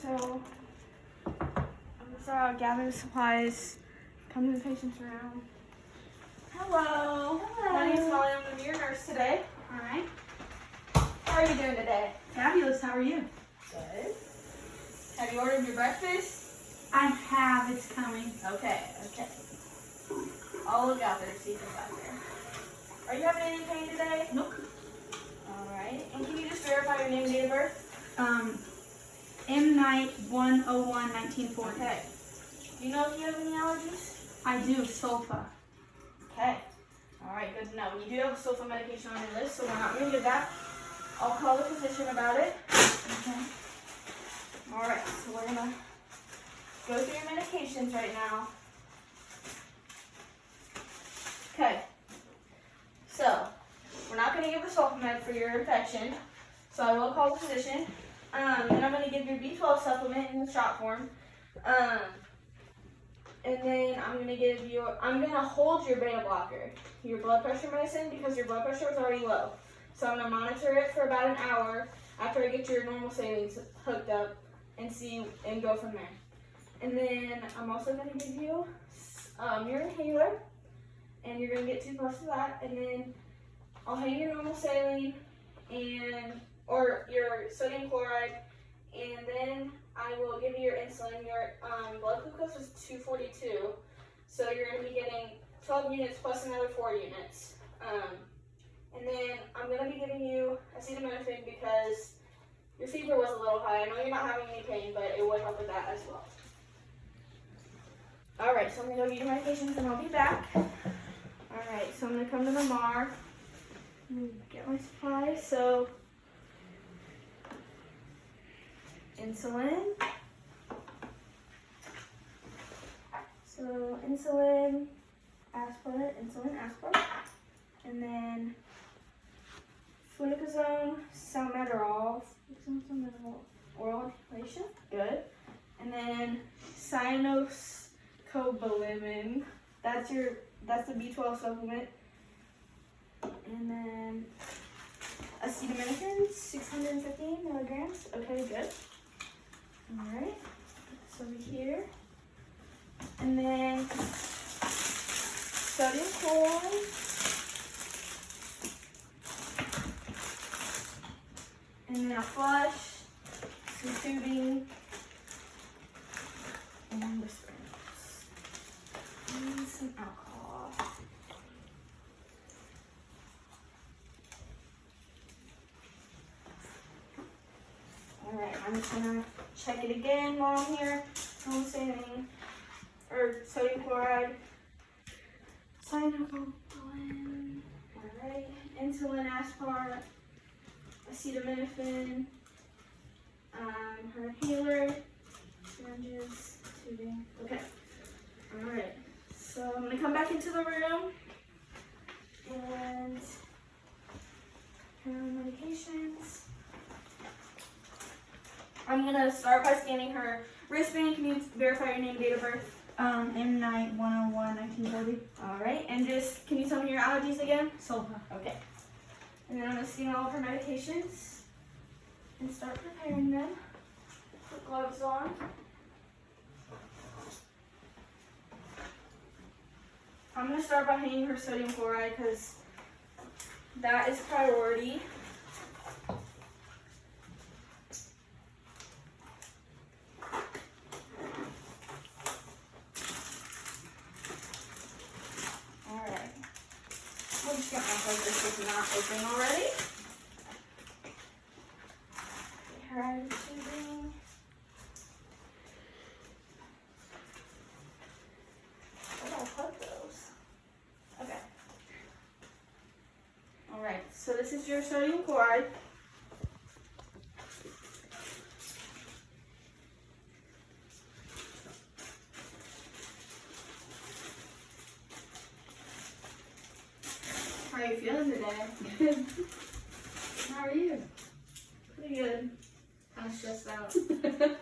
So I'm gonna gather the supplies, come to the patient's room. Hello. Hello. My name's Molly. I'm gonna be your nurse today. All right. How are you doing today? Fabulous. How are you? Good. Have you ordered your breakfast? I have. It's coming. Okay. I'll look out there to see if it's out there. Are you having any pain today? Nope. Alright. And can you just verify your name and date of birth? M. Night 101-1940. Okay. Do you know if you have any allergies? I do. Sulfa. Okay. Alright, good to know. You do have a sulfa medication on your list, so we're not going to give that. I'll call the physician about it. Okay. Alright, so we're going to go through your medications right now. Okay. So, we're not going to give the sulfa med for your infection, so I will call the physician. Then I'm going to give your B12 supplement in the shot form. And then I'm going to hold your beta blocker, your blood pressure medicine, because your blood pressure was already low. So I'm going to monitor it for about an hour after I get your normal saline hooked up and go from there. And then I'm also going to give you your inhaler, and you're going to get 2 puffs of that, and then I'll hang your normal saline or your sodium chloride, and then I will give you your insulin. Your blood glucose is 242, so you're going to be getting 12 units plus another 4 units. And then I'm going to be giving you acetaminophen because your fever was a little high. I know you're not having any pain, but it would help with that as well. Alright, so I'm going to go get your medications and I'll be back. Alright, so I'm going to come to the MAR and get my supplies. So, insulin. So, insulin, aspirin, and then fluticasone, salmeterol, oral inhalation, good. And then cyanocobalamin, that's the B12 supplement. And then acetaminophen, 615 milligrams. Okay, good. All right, so over here. And then sodium chloride. And then a flush, some tubing, and the syringes, and some alcohol. Alright, I'm just gonna check it again while I'm here. Normal saline, or sodium chloride, cyanocobalamin, alright, insulin aspart, acetaminophen, her inhaler, syringes, tubing. Okay. Alright. So I'm gonna come back into the room and her medications. I'm gonna start by scanning her wristband. Can you verify your name, date of birth? M. Night 101-1940. Alright, and can you tell me your allergies again? Sulfa. Okay. And then I'm going to scan all of her medications and start preparing them. Put gloves on. I'm going to start by hanging her sodium chloride because that is priority. Alright. We'll just get my like this is not open already. Get her out of the tubing. Where did I put those? Okay. Alright, so this is your sodium chloride. How are you feeling today? Good. How are you? Pretty good. I'm stressed out. Okay.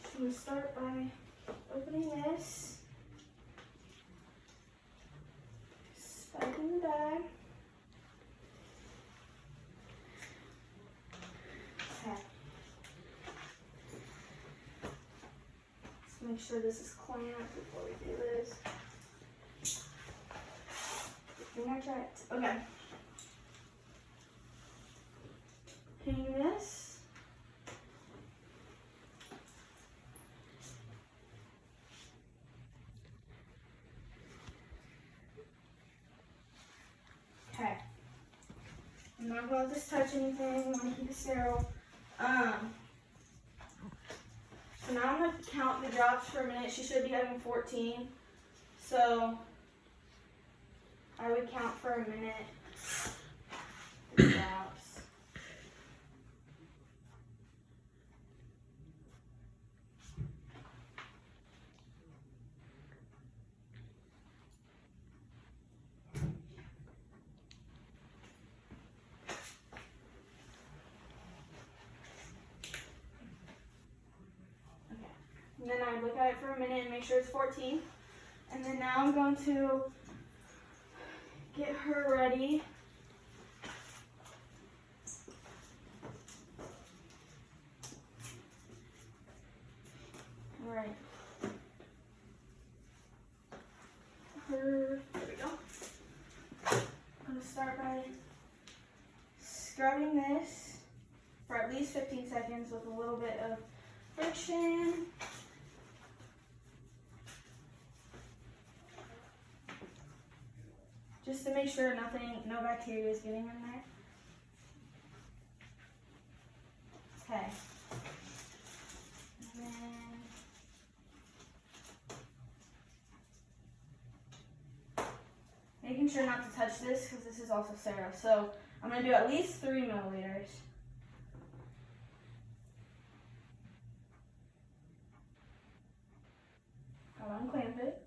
So we'll start by opening this. Spike in the bag. make sure this is clamped before we do this. I think I tried. Okay. Hang this. Okay. I'm not gonna let this touch anything. I want to keep it sterile. So now I'm gonna count the drops per minute. She should be having 14. So I would count for a minute. The drops. And then I look at it for a minute and make sure it's 14. And then now I'm going to get her ready. All right. There we go. I'm going to start by scrubbing this for at least 15 seconds with a little bit of friction. Just to make sure no bacteria is getting in there. Okay. And then making sure not to touch this because this is also sterile. So I'm going to do at least 3 milliliters. I'll unclamp it.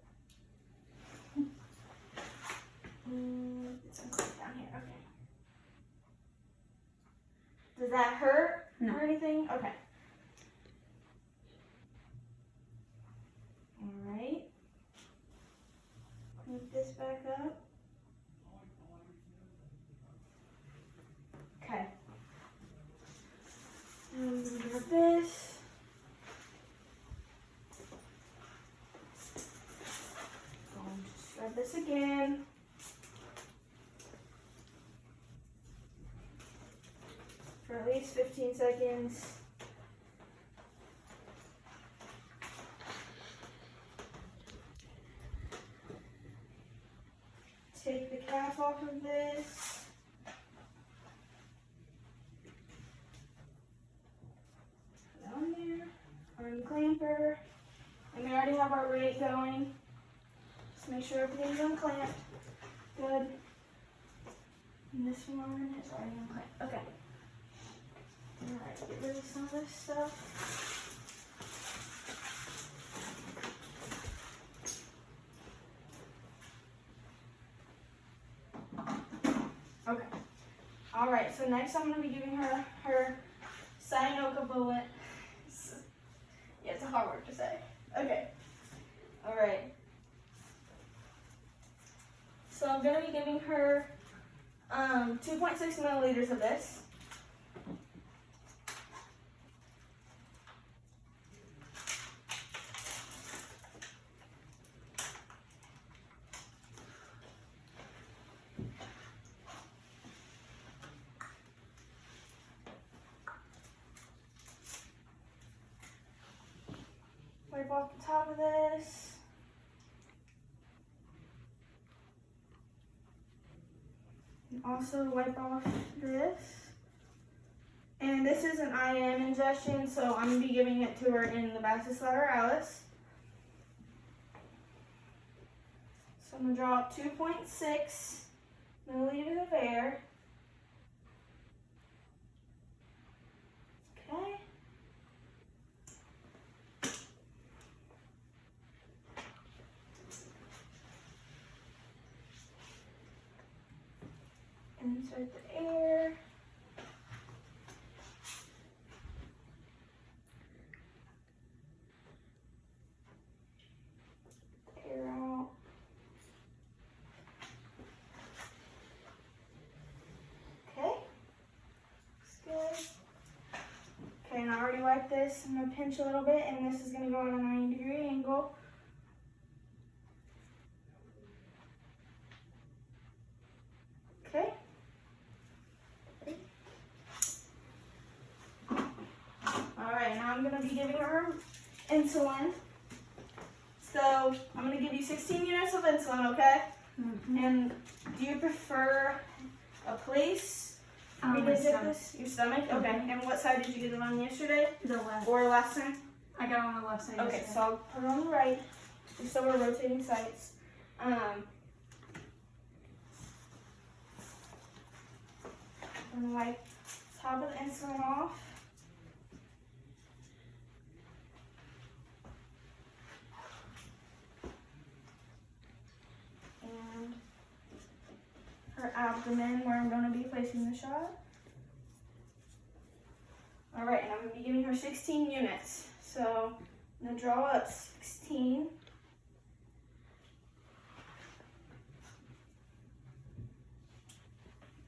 It's unclamped down here. Okay. Does that hurt No. or anything? Okay. Alright. Clamp this back up. Okay. And I'm gonna grab this. Just grab this again. For at least 15 seconds. Take the cap off of this. Put it on there. Unclamp her. And we already have our rate going. Just make sure everything's unclamped. Good. And this one is already unclamped. Okay. Alright, get rid of some of this stuff. Okay. Alright, so next I'm going to be giving her her Cyanoka bullet. Yeah, it's a hard word to say. Okay. Alright. So I'm going to be giving her 2.6 milliliters of this. Wipe off the top of this. And also wipe off this. And this is an IM ingestion, so I'm going to be giving it to her in the Baxis lateralis. So I'm going to draw 2.6 milliliters of air. Okay. Insert the air. Air out. Okay. Looks good. Okay, and I already wiped like this. I'm gonna pinch a little bit, and this is gonna go on a 90-degree angle. Okay. Alright, now I'm gonna be giving her insulin. So I'm gonna give you 16 units of insulin, okay? And do you prefer a place? My Revisit stomach. this? Your stomach? Okay. And what side did you get it on yesterday? The left. Or last time? I got on the left side. Okay, yesterday. so I'll put it on the right. Just so we're rotating sides. I'm gonna wipe top of the insulin off. And her abdomen where I'm gonna be placing the shot. Alright, and I'm gonna be giving her 16 units. So I'm gonna draw up 16.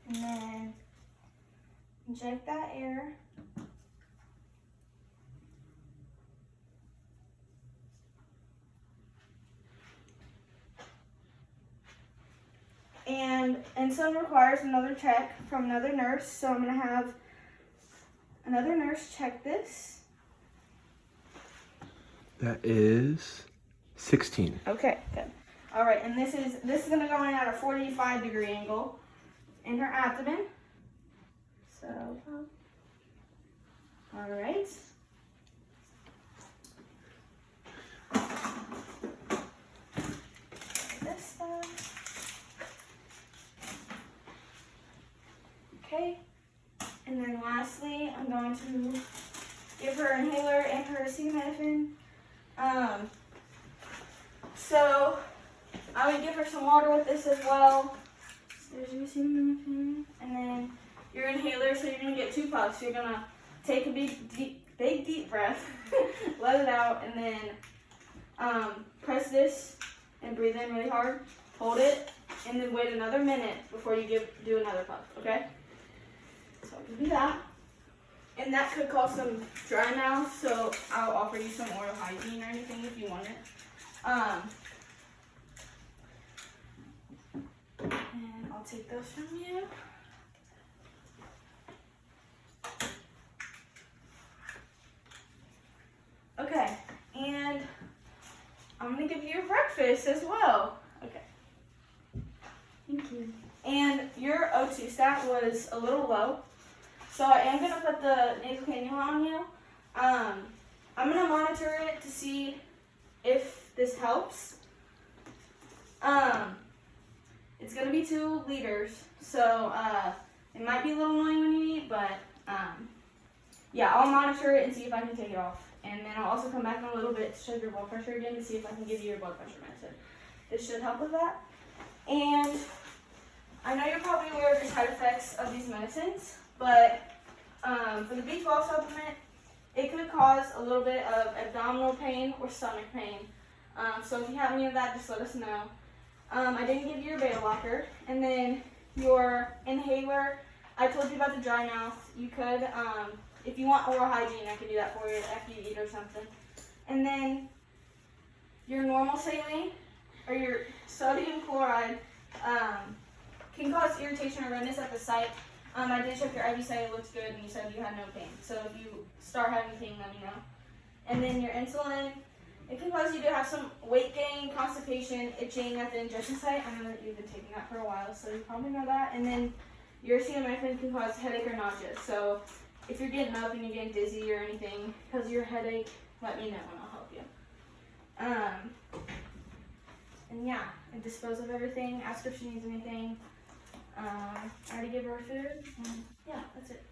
And then inject that air. And insulin requires another check from another nurse, so I'm gonna have another nurse check this. That is 16. Okay, good. All right, and this is gonna go in at a 45-degree angle in her abdomen. So, all right. This stuff. Okay, and then lastly, I'm going to give her an inhaler and her acetaminophen. So I would give her some water with this as well. There's your acetaminophen, and then your inhaler. So you're gonna get 2 puffs. You're gonna take a big deep breath, let it out, and then press this and breathe in really hard. Hold it, and then wait another minute before you do another puff. Okay? So I'll give you that. And that could cause some dry mouth, so I'll offer you some oral hygiene or anything if you want it. And I'll take those from you. Okay, and I'm gonna give you your breakfast as well. Okay. Thank you. And your O2 stat was a little low. So I am going to put the nasal cannula on you. I'm going to monitor it to see if this helps. It's going to be 2 liters, so it might be a little annoying when you eat, but yeah, I'll monitor it and see if I can take it off. And then I'll also come back in a little bit to check your blood pressure again to see if I can give you your blood pressure medicine. This should help with that. And I know you're probably aware of the side effects of these medicines, but for the B12 supplement, it could cause a little bit of abdominal pain or stomach pain. So if you have any of that, just let us know. I didn't give you your beta blocker. And then your inhaler, I told you about the dry mouth. You could, if you want oral hygiene, I could do that for you after you eat or something. And then your normal saline, or your sodium chloride, can cause irritation or redness at the site. I did check your IV site, it looks good, and you said you had no pain. So if you start having pain, let me know. And then your insulin, it can cause you to have some weight gain, constipation, itching at the injection site. I know that you've been taking that for a while, so you probably know that. And then your acetaminophen can cause headache or nausea. So if you're getting up and you're getting dizzy or anything because of your headache, let me know and I'll help you. And yeah, and dispose of everything, ask her if she needs anything. I already give her food, and yeah, that's it.